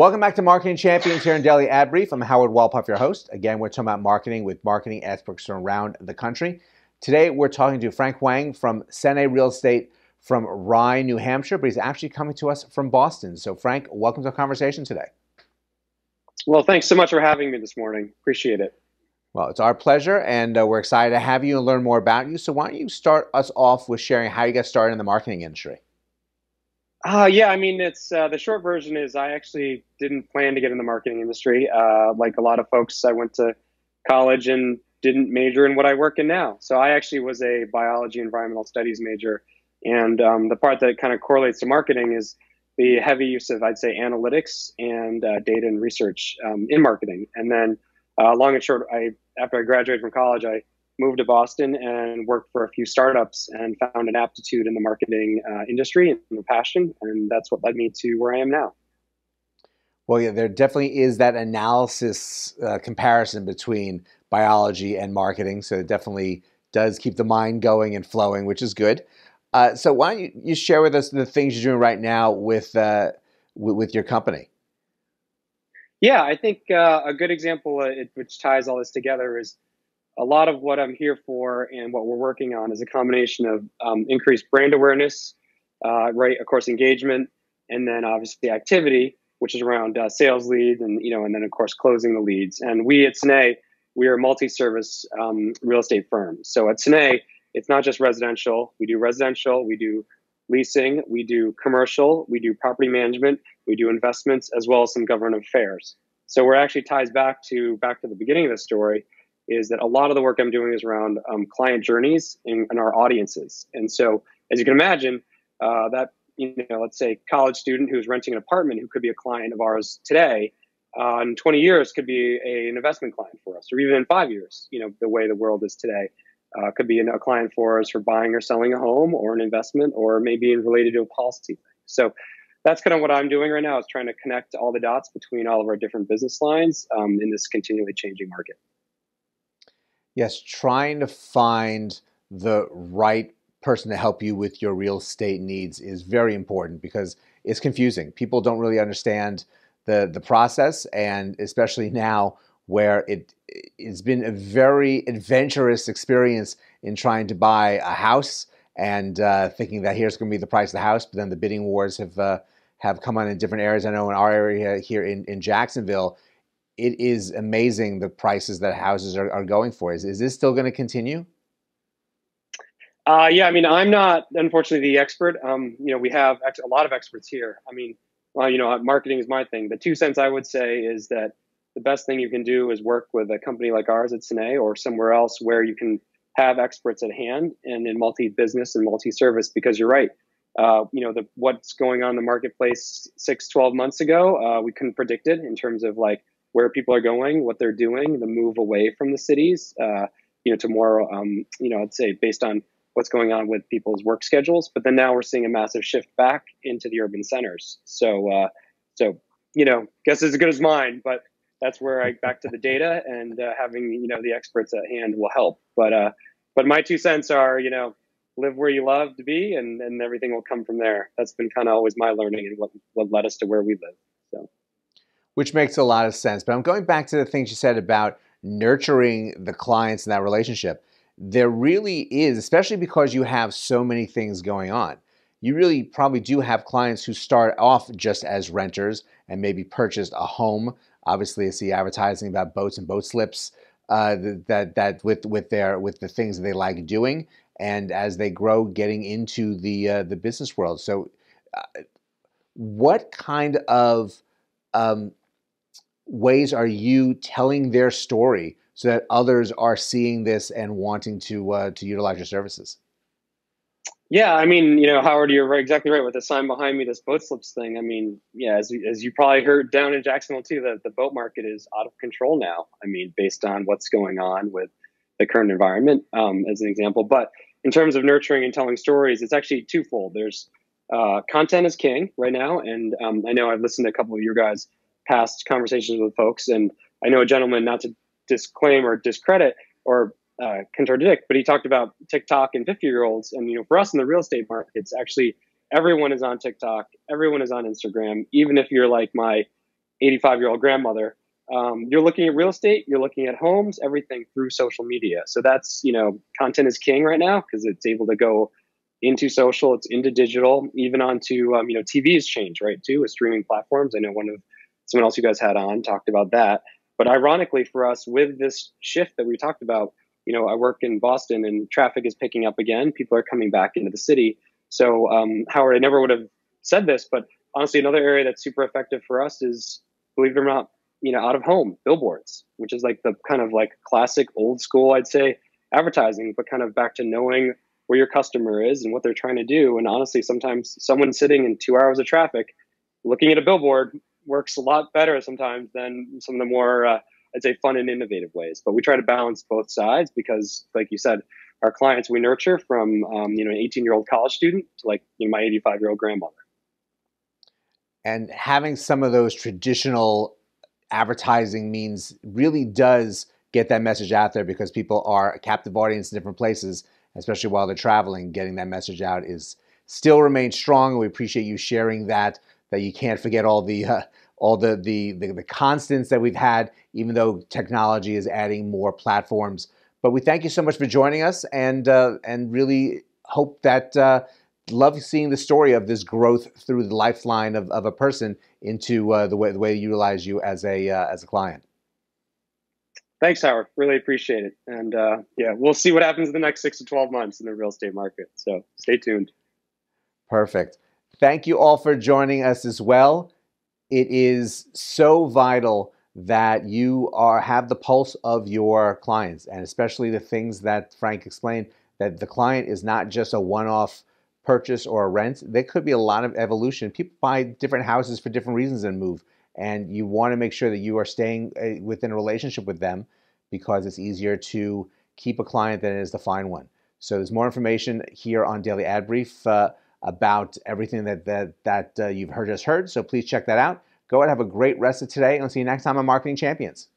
Welcome back to Marketing Champions here in Daily Ad Brief. I'm Howard Walpuff, your host. Again, we're talking about marketing with marketing experts from around the country. Today, we're talking to Frank Hwang from Senné Real Estate from Rye, New Hampshire, but he's actually coming to us from Boston. So, Frank, welcome to our conversation today. Well, thanks so much for having me this morning. Appreciate it. Well, it's our pleasure, and we're excited to have you and learn more about you. So, why don't you start us off with sharing how you got started in the marketing industry? It's the short version is I actually didn't plan to get in the marketing industry. Like a lot of folks, I went to college and didn't major in what I work in now. So I actually was a biology environmental studies major. And the part that kind of correlates to marketing is the heavy use of, I'd say, analytics and data and research in marketing. And then long and short, after I graduated from college, I moved to Boston and worked for a few startups and found an aptitude in the marketing industry and a passion. And that's what led me to where I am now. Well, yeah, there definitely is that analysis comparison between biology and marketing. So it definitely does keep the mind going and flowing, which is good. So why don't you share with us the things you're doing right now with your company? Yeah, I think a good example which ties all this together is a lot of what I'm here for and what we're working on is a combination of increased brand awareness, right? Of course, engagement, and then obviously activity, which is around sales leads, and then of course closing the leads. And we at Senné, we are a multi-service real estate firm. So at Senné, it's not just residential. We do leasing, we do commercial, we do property management, we do investments, as well as some government affairs. So where it actually ties back to the beginning of the story is that a lot of the work I'm doing is around client journeys and our audiences. And so, as you can imagine, let's say college student who's renting an apartment who could be a client of ours today, in 20 years could be an investment client for us, or even in 5 years, the way the world is today, could be a client for us for buying or selling a home or an investment, or maybe related to a policy thing. So that's kind of what I'm doing right now, is trying to connect all the dots between all of our different business lines in this continually changing market. Yes, trying to find the right person to help you with your real estate needs is very important because it's confusing. People don't really understand the process, and especially now where it's been a very adventurous experience in trying to buy a house and thinking that here's going to be the price of the house, but then the bidding wars have come on in different areas. I know in our area here in Jacksonville, it is amazing the prices that houses are going for. Is this still going to continue? I'm not, unfortunately, the expert. We have a lot of experts here. Marketing is my thing. The 2 cents I would say is that the best thing you can do is work with a company like ours at Senné or somewhere else where you can have experts at hand and in multi-business and multi-service, because you're right. What's going on in the marketplace 6, 12 months ago, we couldn't predict it in terms of like where people are going, what they're doing, the move away from the cities, to more, I'd say based on what's going on with people's work schedules. But then now we're seeing a massive shift back into the urban centers. So guess as good as mine, but that's where back to the data and having, the experts at hand will help. But my 2 cents are, live where you love to be, and everything will come from there. That's been kind of always my learning and what led us to where we live. So. Which makes a lot of sense. But I'm going back to the things you said about nurturing the clients in that relationship. There really is, especially because you have so many things going on. You really probably do have clients who start off just as renters and maybe purchased a home. Obviously, I see advertising about boats and boat slips that with the things that they like doing, and as they grow, getting into the business world. So, what kind of ways are you telling their story so that others are seeing this and wanting to utilize your services? Yeah, Howard, you're exactly right with the sign behind me, this boat slips thing. As you probably heard down in Jacksonville too, the boat market is out of control now. Based on what's going on with the current environment, as an example. But in terms of nurturing and telling stories, it's actually twofold. There's content is king right now, and I know I've listened to a couple of your guys' past conversations with folks, and I know a gentleman, not to disclaim or discredit or contradict, but he talked about TikTok and 50-year-olds. And, for us in the real estate market, it's actually everyone is on TikTok. Everyone is on Instagram. Even if you're like my 85-year-old grandmother. You're looking at real estate, you're looking at homes, everything through social media. So that's, content is king right now because it's able to go into social, it's into digital, even onto, TV's changed, right, too, with streaming platforms. I know someone else you guys had on talked about that. But ironically for us, with this shift that we talked about, I work in Boston and traffic is picking up again. People are coming back into the city. So, Howard, I never would have said this, but honestly, another area that's super effective for us is, believe it or not, out of home billboards, which is like the kind of like classic old school, I'd say, advertising, but kind of back to knowing where your customer is and what they're trying to do. And honestly, sometimes someone sitting in 2 hours of traffic looking at a billboard works a lot better sometimes than some of the more, I'd say, fun and innovative ways. But we try to balance both sides because, like you said, our clients we nurture from, an 18-year-old college student to like my 85-year-old grandmother. And having some of those traditional advertising means really does get that message out there because people are a captive audience in different places, especially while they're traveling. Getting that message out is still remains strong. We appreciate you sharing that you can't forget all the constants that we've had, even though technology is adding more platforms. But we thank you so much for joining us, and really hope that love seeing the story of this growth through the lifeline of a person into the way they utilize you as a client. Thanks, Howard. Really appreciate it. And yeah, we'll see what happens in the next 6 to 12 months in the real estate market. So stay tuned. Perfect. Thank you all for joining us as well. It is so vital that you have the pulse of your clients, and especially the things that Frank explained, that the client is not just a one-off purchase or a rent. There could be a lot of evolution. People buy different houses for different reasons and move, and you want to make sure that you are staying within a relationship with them because it's easier to keep a client than it is to find one. So there's more information here on Daily Ad Brief about everything that you've heard. So please check that out. Go and have a great rest of today, and I'll see you next time on Marketing Champions.